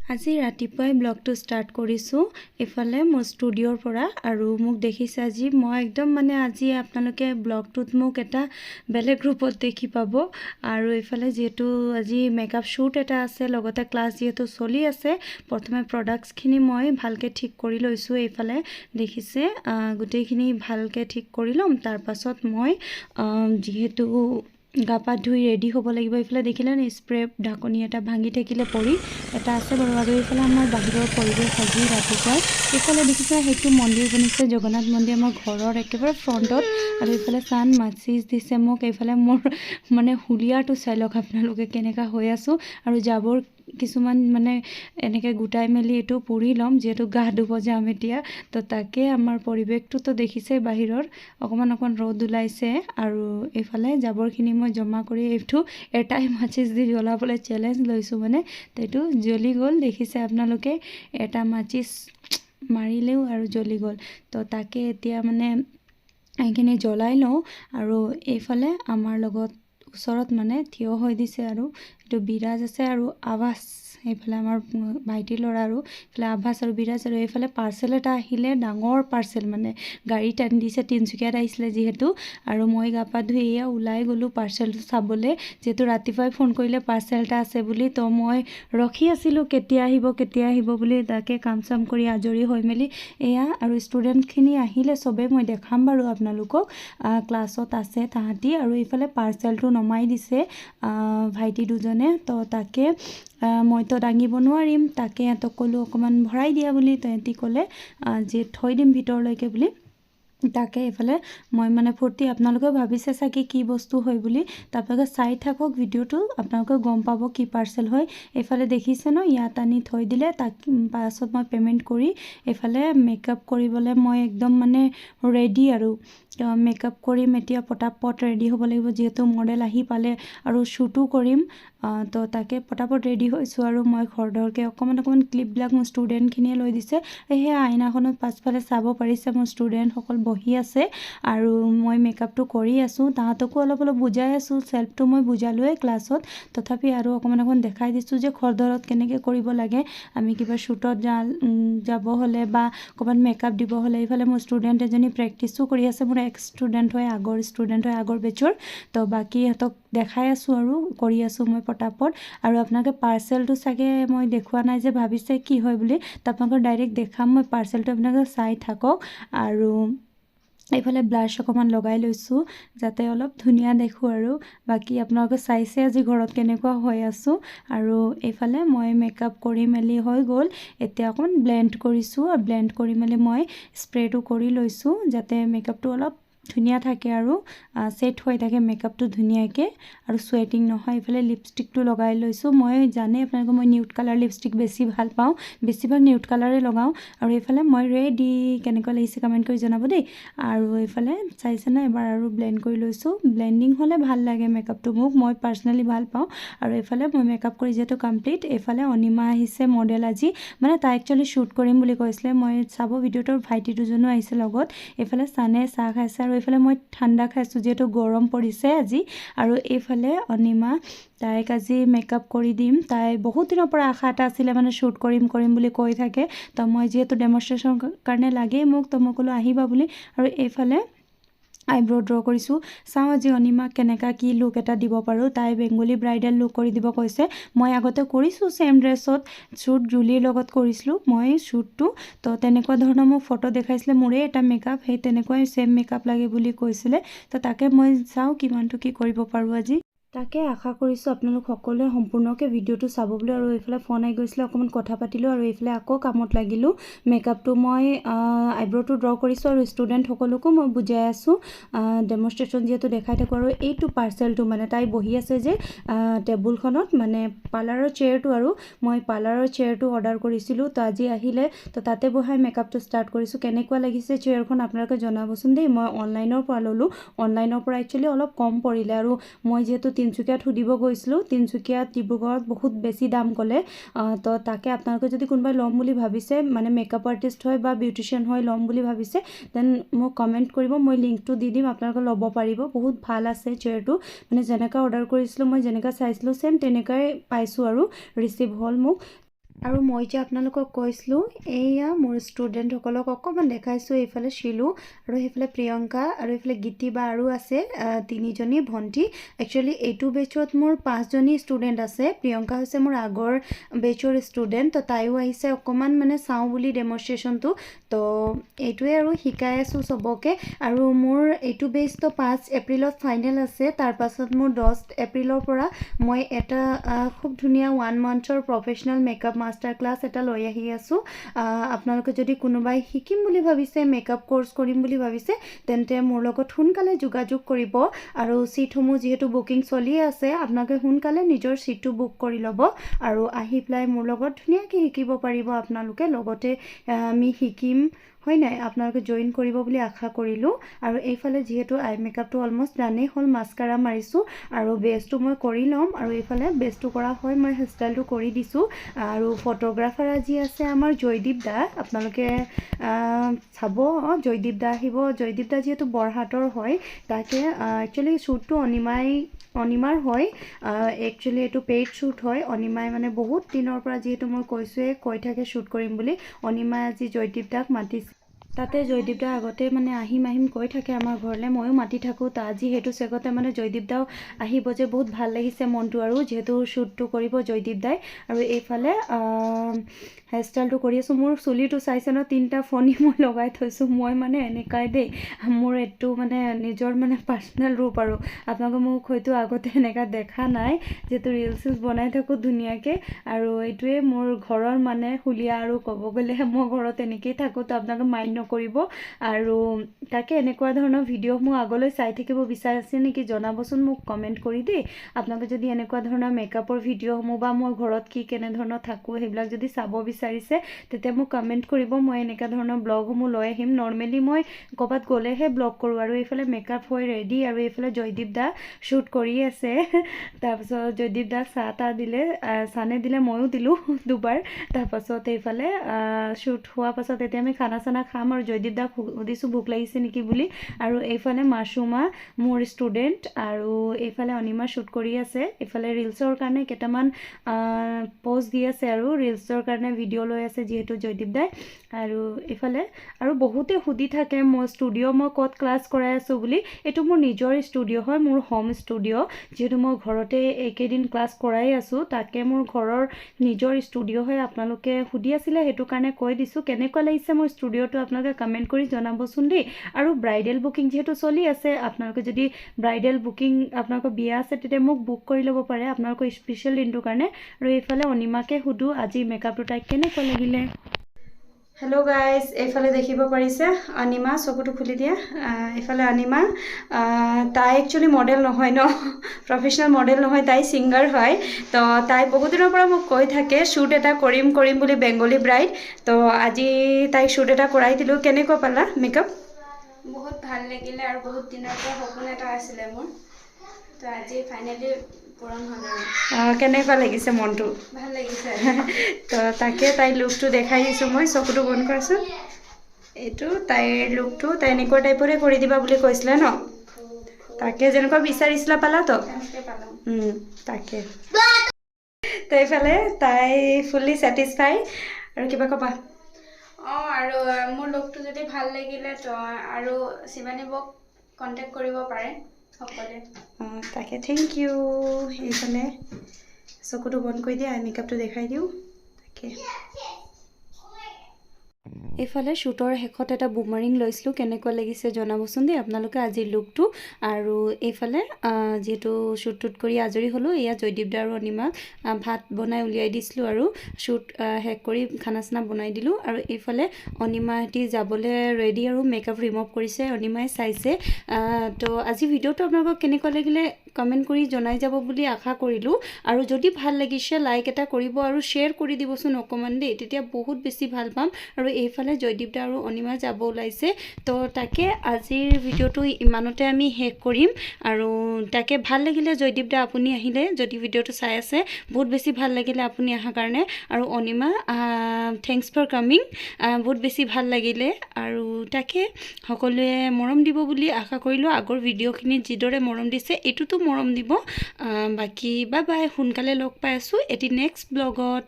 আজি ৰাতিপুৱাই ব্লগটো ষ্টাৰ্ট কৰিছোঁ এফালে মোৰ ষ্টুডিঅ'ৰ পৰা আৰু মোক দেখিছে আজি মই একদম আজি আপোনালোকে ব্লগটোত মোক এটা বেলেগ ৰূপত দেখি পাব আৰু এফালে যিহেতু আজি মেকআপ শ্বুট এটা আছে লগতে ক্লাছ যিহেতু চলি আছে প্ৰথমে প্ৰডাক্টছখিনি মই ভালকৈ ঠিক কৰি লৈছোঁ এইফালে দেখিছে গোটেইখিনি ভালকৈ ঠিক কৰি ল'ম তাৰ পাছত মই যিহেতু গা পা ধুই ৰেডি হ'ব লাগিব এইফালে দেখিলে স্প্ৰে ঢাকনি এটা ভাঙি থাকিলে পৰি এটা আছে বাৰু আৰু এইফালে আমাৰ বাহিৰৰ পৰিৱেশ আজি ৰাতিপুৱাই এইফালে দেখিছে সেইটো মন্দিৰ বনিছে জগন্নাথ মন্দিৰ আমাৰ ঘৰৰ একেবাৰে ফ্ৰণ্টত আৰু এইফালে চান মাছিজ দিছে মোক এইফালে মোৰ হুলিয়াৰটো চাই লওক আপোনালোকে কেনেকুৱা হৈ আছোঁ আৰু জাবৰ কিছুমান এনেকৈ গোটাই মেলি এইটো পুৰি ল'ম যিহেতু গা ধুব যাম এতিয়া তো তাকে আমাৰ পৰিৱেশটোতো দেখিছে বাহিৰৰ অকণমান ৰ'দ ওলাইছে আৰু এইফালে জাবৰখিনি মই জমা কৰি এইটো এটাই মাচিছ দি জ্বলাবলৈ চেলেঞ্জ লৈছোঁ তো এইটো জ্বলি গ'ল দেখিছে আপোনালোকে এটা মাচিছ মাৰিলেও আৰু জ্বলি গ'ল তো তাকে এতিয়া এইখিনি জ্বলাই লওঁ আৰু এইফালে আমাৰ লগত ওচৰত থিয় হৈ দিছে আৰু এইটো বিৰাজ আছে আৰু আৱাজ এইফালে আমাৰ ভাইটিৰ ল'ৰা আৰু এইফালে আভাস আৰু বিৰাজ আৰু এইফালে পাৰ্চেল এটা আহিলে ডাঙৰ পাৰ্চেল গাড়ীত আনি দিছে তিনিচুকীয়াত আহিছিলে যিহেতু আৰু মই গা পা ধুই এয়া ওলাই গ'লোঁ পাৰ্চেলটো চাবলৈ যিহেতু ৰাতিপুৱাই ফোন কৰিলে পাৰ্চেল এটা আছে বুলি তো মই ৰখি আছিলোঁ কেতিয়া আহিব বুলি তাকে কাম চাম কৰি আজৰি হৈ মেলি এয়া আৰু ষ্টুডেণ্টখিনি আহিলে চবেই মই দেখাম বাৰু আপোনালোকক ক্লাছত আছে তাহাঁতি আৰু এইফালে পাৰ্চেলটো নমাই দিছে ভাইটি দুজনে তো তাকে মইতো দাঙিব নোৱাৰিম তাকে সিহঁতক ক'লোঁ অকণমান ভৰাই দিয়া বুলি সিহঁতি ক'লে যে থৈ দিম ভিতৰলৈকে বুলি তাকে এইফালে মই ফূৰ্তি আপোনালোকেও ভাবিছে চাগে কি বস্তু হয় বুলি আপোনালোকে চাই থাকক ভিডিঅ'টো আপোনালোকে গম পাব কি পাৰ্চেল হয় এইফালে দেখিছে ন ইয়াত আনি থৈ দিলে তাক পাছত মই পে'মেণ্ট কৰি এইফালে মেকআপ কৰিবলৈ মই একদম ৰেডি আৰু মেকআপ কৰিম এতিয়া পটাপট ৰেডি হ'ব লাগিব যিহেতু মডেল আহি পালে আৰু শ্বুটো কৰিম তো তাকে পটাপট ৰেডি হৈছোঁ আৰু মই খৰধৰকৈ অকণমান ক্লিপবিলাক মোৰ ষ্টুডেণ্টখিনিয়ে লৈ দিছে সেই আইনাখনত পাছফালে চাব পাৰিছে মোৰ ষ্টুডেণ্টসকল বহি আছে আৰু মই মেকআপটো কৰি আছোঁ তাহাঁতকো অলপ বুজাই আছোঁ চেল্ফটো মই বুজালোৱেই ক্লাছত তথাপি আৰু অকণমান দেখাই দিছোঁ যে খৰধৰত কেনেকৈ কৰিব লাগে আমি কিবা শ্বুটত যাব হ'লে বা ক'ৰবাত মেকআপ দিব হ'লে এইফালে মোৰ ষ্টুডেণ্ট এজনী প্ৰেক্টিছো কৰি আছে মোৰ এক্স ষ্টুডেণ্ট হয় আগৰ বেচৰ তো বাকী সিহঁতক দেখাই আছোঁ আৰু কৰি আছোঁ মই পটাপট আৰু আপোনালোকে পাৰ্চেলটো চাগে মই দেখুওৱা নাই যে ভাবিছে কি হয় বুলি তো আপোনালোকক ডাইৰেক্ট দেখাম মই পাৰ্চেলটো আপোনালোকে চাই থাকক আৰু এইফালে ব্লাছ অকণমান লগাই লৈছোঁ যাতে অলপ ধুনীয়া দেখোঁ আৰু বাকী আপোনালোকে চাইছে আজি ঘৰত কেনেকুৱা হৈ আছোঁ আৰু এইফালে মই মেকআপ কৰি মেলি হৈ গ'ল এতিয়া অকণমান ব্লেণ্ড কৰিছোঁ আৰু ব্লেণ্ড কৰি মেলি মই স্প্ৰেটো কৰি লৈছোঁ যাতে মেকআপটো অলপ ধুনীয়া থাকে আৰু ছেট হৈ থাকে মেকআপটো ধুনীয়াকৈ আৰু চুৱেটিং নহয় এইফালে লিপষ্টিকটো লগাই লৈছোঁ মই জানে আপোনালোকে মই নিউড কালাৰ লিপষ্টিক বেছি ভাল পাওঁ বেছিভাগ নিউড কালাৰে লগাওঁ আৰু এইফালে মই ৰেডি কেনেকুৱা লাগিছে কমেণ্ট কৰি জনাব দেই আৰু এইফালে চাইছেনে এবাৰ আৰু ব্লেণ্ড কৰি লৈছোঁ ব্লেণ্ডিং হ'লে ভাল লাগে মেকআপটো মই পাৰ্চনেলি ভাল পাওঁ আৰু এইফালে মই মেকআপ কৰি যিহেতু কমপ্লিট এইফালে অনিমা আহিছে মডেল আজি তাই একচুৱেলি শ্বুট কৰিম বুলি কৈছিলে মই চাব ভিডিঅ'টোৰ ভাইটি দুজনো আহিছে লগত এইফালে চানে চাহ খাইছে আৰু এইফালে মই ঠাণ্ডা খাইছোঁ যিহেতু গৰম পৰিছে আজি আৰু এইফালে অনিমা তাইক আজি মেকআপ কৰি দিম তাই বহুত দিনৰ পৰা আশা এটা আছিলে শ্বুট কৰিম বুলি কৈ থাকে তো মই যিহেতু ডেমনষ্ট্ৰেশ্যনৰ কাৰণে লাগেই মোক তো মই ক'লোঁ আহিবা বুলি আৰু এইফালে আইব্ৰ' ড্ৰ কৰিছোঁ চাওঁ আজি অনিমাক কেনেকুৱা কি লুক এটা দিব পাৰোঁ তাই বেংগলী ব্ৰাইডেল লুক কৰি দিব কৈছে মই আগতে কৰিছোঁ ছেম ড্ৰেছত শ্বুট জুলিৰ লগত কৰিছিলোঁ মই শ্বুটটো তো তেনেকুৱা ধৰণৰ মোক ফটো দেখাইছিলে মোৰে এটা মেকআপ সেই তেনেকুৱাই ছেম মেকআপ লাগে বুলি কৈছিলে তো তাকে মই চাওঁ কিমানটো কি কৰিব পাৰোঁ আজি তাকে আশা কৰিছোঁ আপোনালোক সকলোৱে সম্পূৰ্ণকৈ ভিডিঅ'টো চাব বুলি আৰু এইফালে ফোন আহি গৈছিলে অকণমান কথা পাতিলোঁ আৰু এইফালে আকৌ কামত লাগিলোঁ মেকআপটো মই আইব্ৰ'টো ড্ৰ কৰিছোঁ আৰু ষ্টুডেণ্টসকলকো মই বুজাই আছোঁ ডেমনষ্ট্ৰেশ্যন যিহেতু দেখাই থাকোঁ আৰু এইটো পাৰ্চেলটো তাই বহি আছে যে টেবুলখনত পাৰ্লাৰৰ চেয়াৰটো আৰু মই পাৰ্লাৰৰ চেয়াৰটো অৰ্ডাৰ কৰিছিলোঁ তো আজি আহিলে তো তাতে বহাই মেকআপটো ষ্টাৰ্ট কৰিছোঁ কেনেকুৱা লাগিছে চেয়াৰখন আপোনালোকে জনাবচোন দেই মই অনলাইনৰ পৰা ল'লোঁ অনলাইনৰ পৰা একচুৱেলি অলপ কম পৰিলে আৰু মই যিহেতু তিনিচুকীয়াত সুধিব গৈছিলোঁ তিনিচুকীয়াত ডিব্ৰুগড়ত বহুত বেছি দাম ক'লে তো তাকে আপোনালোকে যদি কোনোবাই ল'ম বুলি ভাবিছে মেকআপ আৰ্টিষ্ট হয় বা বিউটিচিয়ান হয় ল'ম বুলি ভাবিছে দেন মোক কমেণ্ট কৰিব মই লিংকটো দি দিম আপোনালোকে ল'ব পাৰিব বহুত ভাল আছে চেয়াৰটো যেনেকুৱা অৰ্ডাৰ কৰিছিলোঁ মই যেনেকুৱা চাইছিলোঁ ছেম তেনেকুৱাই পাইছোঁ আৰু ৰিচিভ হ'ল মোক আৰু মই যে আপোনালোকক কৈছিলোঁ এয়া মোৰ ষ্টুডেণ্টসকলক অকণমান দেখাইছোঁ এইফালে শিলু আৰু সেইফালে প্ৰিয়ংকা আৰু এইফালে গীতি বা আৰু আছে 3জনী ভণ্টি একচুৱেলি এইটো বেচত মোৰ 5জনী ষ্টুডেণ্ট আছে প্ৰিয়ংকা হৈছে মোৰ আগৰ বেচৰ ষ্টুডেণ্ট তো তাইও আহিছে অকণমান মানে চাওঁ বুলি ডেমনষ্ট্ৰেশ্যনটো তো এইটোৱে আৰু শিকাই আছোঁ চবকে আৰু মোৰ এইটো বেচটো 5 এপ্ৰিলত ফাইনেল আছে তাৰপাছত মোৰ 10 এপ্ৰিলৰ পৰা মই এটা খুব ধুনীয়া 1 মান্থৰ প্ৰফেচনেল মেকআপ মাষ্টাৰ ক্লাছ এটা লৈ আহি আছোঁ আপোনালোকে যদি কোনোবাই শিকিম বুলি ভাবিছে মেকআপ কোৰ্স কৰিম বুলি ভাবিছে তেন্তে মোৰ লগত সোনকালে যোগাযোগ কৰিব আৰু সিটসমূহ যেহেতু বুকিং চলি আছে আপোনালোকে সোনকালে নিজৰ সিটটো বুক কৰি ল'ব আৰু আহি প্লাই মোৰ লগত ধুনীয়াকৈ শিকিব পাৰিব আপোনালোকে লগতে আমি শিকিম হয় নাই আপোনালোকে জয়েন কৰিব বুলি আশা কৰিলোঁ আৰু এইফালে যেহেতু আই মেকআপটো অলমষ্ট ডানেই হ'ল মাস্কাৰা মাৰিছোঁ আৰু বেছটো মই কৰি ল'ম আৰু এইফালে বেছটো কৰা হয় মই হেয়াৰষ্টাইলটো কৰি দিছোঁ আৰু ফটোগ্ৰাফাৰ আজি আছে আমাৰ জয়দীপ দা আপোনালোকে চাব জয়দীপ দা আহিব জয়দীপ দা যেহেতু বৰহাটৰ হয় তাকে একচুৱেলি শ্বুটটো অনিমাৰ হয় একচুৱেলি এইটো পেইড শ্বুট হয় অনিমাই মানে বহুত দিনৰ পৰা যেহেতু মই কৈছোঁৱে কৈ থাকে শ্বুট কৰিম বুলি অনিমাই আজি জয়দীপ দাক মাতিছে তাতে জয়দীপ দা আগতে মানে আহিম কৈ থাকে আমাৰ ঘৰলৈ ময়ো মাতি থাকোঁ তো আজি সেইটো চেগতে মানে জয়দীপ দাও আহিব যে বহুত ভাল লাগিছে মনটো আৰু যিহেতু শ্বুটটো কৰিব জয়দীপ দাই আৰু এইফালে হেয়াৰষ্টাইলটো কৰি আছোঁ মোৰ চুলিটো চাইছে ন 3টা ফণি মই লগাই থৈছোঁ মই মানে এনেকুৱাই দেই মোৰ এইটো মানে নিজৰ মানে পাৰ্চনেল ৰূপ আৰু আপোনালোকে মোক হয়তো আগতে এনেকুৱা দেখা নাই যিহেতু ৰিলছ বনাই থাকোঁ ধুনীয়াকৈ আৰু এইটোৱে মোৰ ঘৰৰ মানে হুলীয়া আৰু ক'ব গ'লে মই ঘৰত এনেকৈয়ে থাকোঁ তো আপোনালোকে মাইণ্ড নকৰিব আৰু তাকে এনেকুৱা ধৰণৰ ভিডিঅ' মোক আগলৈ চাই থাকিব বিচাৰিছে নেকি জনাবচোন মোক কমেণ্ট কৰি দেই আপোনালোকে যদি এনেকুৱা ধৰণৰ মেকআপৰ ভিডিঅ'সমূহ বা মই ঘৰত কি কেনেধৰণৰ থাকোঁ সেইবিলাক যদি চাব বিচাৰিছে তেতিয়া মোক কমেণ্ট কৰিব মই এনেকুৱা ধৰণৰ ব্লগসমূহ লৈ আহিম নৰ্মেলি মই ক'ৰবাত গ'লেহে ব্লগ কৰোঁ আৰু এইফালে মেকআপ হৈ ৰেডি আৰু এইফালে জয়দীপ দা শ্বুট কৰি আছে তাৰপাছত জয়দীপ দাক চাহ দিলে চানে দিলে ময়ো দিলোঁ দুবাৰ তাৰপাছত এইফালে শ্বুট হোৱাৰ পাছত এতিয়া আমি খানা চানা খাম আৰু জয়দীপ দাক সুধিছোঁ ভোক লাগিছে নেকি বুলি আৰু এইফালে মাছুমা মোৰ ষ্টুডেণ্ট আৰু এইফালে অনিমা শ্বুট কৰি আছে এইফালে ৰিলছৰ কাৰণে কেইটামান প'ষ্ট দি আছে আৰু ৰিলছৰ কাৰণে ভিডিঅ' লৈ আছে যিহেতু জয়দীপ দাই আৰু এইফালে আৰু বহুতে সুধি থাকে মই ক'ত ক্লাছ কৰাই আছোঁ বুলি এইটো মোৰ নিজৰ ষ্টুডিঅ' হয় মোৰ হোম ষ্টুডিঅ' যিহেতু মই ঘৰতে এইকেইদিন ক্লাছ কৰাই আছোঁ তাকে মোৰ ঘৰৰ নিজৰ ষ্টুডিঅ' হয় আপোনালোকে সুধি আছিলে সেইটো কাৰণে কৈ দিছোঁ কেনেকুৱা লাগিছে মোৰ ষ্টুডিঅ'টো আপোনালোকে কমেণ্ট কৰি জনাবচোন দেই আৰু ব্ৰাইডেল বুকিং যিহেতু চলি আছে আপোনালোকে যদি ব্ৰাইডেল বুকিং আপোনালোকৰ বিয়া আছে তেতিয়া মোক বুক কৰি ল'ব পাৰে আপোনালোকৰ স্পেচিয়েল দিনটোৰ কাৰণে আৰু এইফালে অনিমাকে সুধোঁ আজি মেকআপটো তাইক কেনেকুৱা লাগিলে হেল্ল' গাইজ এইফালে দেখিব পাৰিছে অনিমা চকুটো খুলি দিয়া এইফালে অনিমা তাই একচুৱেলি মডেল নহয় ন প্ৰফেচনেল মডেল নহয় তাই ছিংগাৰ হয় তো তাই বহুত দিনৰ পৰা মোক কৈ থাকে শ্বুট এটা কৰিম বুলি বেংগলী ব্ৰাইড তো আজি তাইক শ্বুট এটা কৰাই দিলোঁ কেনেকুৱা পালা মেকআপ বহুত ভাল লাগিলে আৰু বহুত দিনৰ পৰা সপোন এটা আছিলে মোৰ তো আজি ফাইনেলি পূৰণ হ'ল আৰু কেনেকুৱা লাগিছে মনটো ভাল লাগিছে তো তাকে তাইৰ লুকটো দেখাই দিছোঁ মই চকুটো বন্ধ কৰাচোন এইটো তাইৰ লুকটো তাই এনেকুৱা টাইপৰে কৰি দিবা বুলি কৈছিলে ন তাকে যেনেকুৱা বিচাৰিছিলা পালা তো তাকে তো এইফালে তাই ফুল্লি ছেটিছফাই আৰু কিবা ক'বা আৰু মোৰ লুকটো যদি ভাল লাগিলে তো আৰু শিৱানীবক কণ্টেক্ট কৰিব পাৰে সকলোৱে তাকে থেংক ইউ এইফালে চকুটো বন্ধ কৰি দিয়া মেকআপটো দেখাই দিওঁ তাকে এইফালে শ্বুটৰ শেষত এটা বুমাৰিং লৈছিলোঁ কেনেকুৱা লাগিছে জনাবচোন দেই আপোনালোকে আজিৰ লুকটো আৰু এইফালে যিহেতু শ্বুট কৰি আজৰি হ'লোঁ এয়া জয়দীপ দা আৰু অনিমাক ভাত বনাই উলিয়াই দিছিলোঁ আৰু শ্বুট শেষ কৰি খানা চানা বনাই দিলোঁ আৰু এইফালে অনিমাহঁতি যাবলৈ ৰেডি আৰু মেকআপ ৰিমুভ কৰিছে অনিমাই চাইছে তো আজি ভিডিঅ'টো আপোনালোকক কেনেকুৱা লাগিলে কমেণ্ট কৰি জনাই যাব বুলি আশা কৰিলোঁ আৰু যদি ভাল লাগিছে লাইক এটা কৰিব আৰু শ্বেয়াৰ কৰি দিবচোন অকণমান দেই তেতিয়া বহুত বেছি ভাল পাম আৰু এইফালে জয়দীপ দা আৰু অনিমা যাব ওলাইছে তো তাকে আজিৰ ভিডিঅ'টো ইমানতে আমি শেষ কৰিম আৰু তাকে ভাল লাগিলে জয়দীপ দা আপুনি আহিলে যদি ভিডিঅ'টো চাই আছে বহুত বেছি ভাল লাগিলে আপুনি অহাৰ কাৰণে আৰু অনিমা থেংকছ ফৰ কামিং বহুত বেছি ভাল লাগিলে আৰু তাকে সকলোৱে মৰম দিব বুলি আশা কৰিলোঁ আগৰ ভিডিঅ'খিনিত যিদৰে মৰম দিছে এইটোতো মৰম দিব বাকী বাই বাই সোনকালে লগ পাই আছোঁ এটি নেক্সট ব্লগত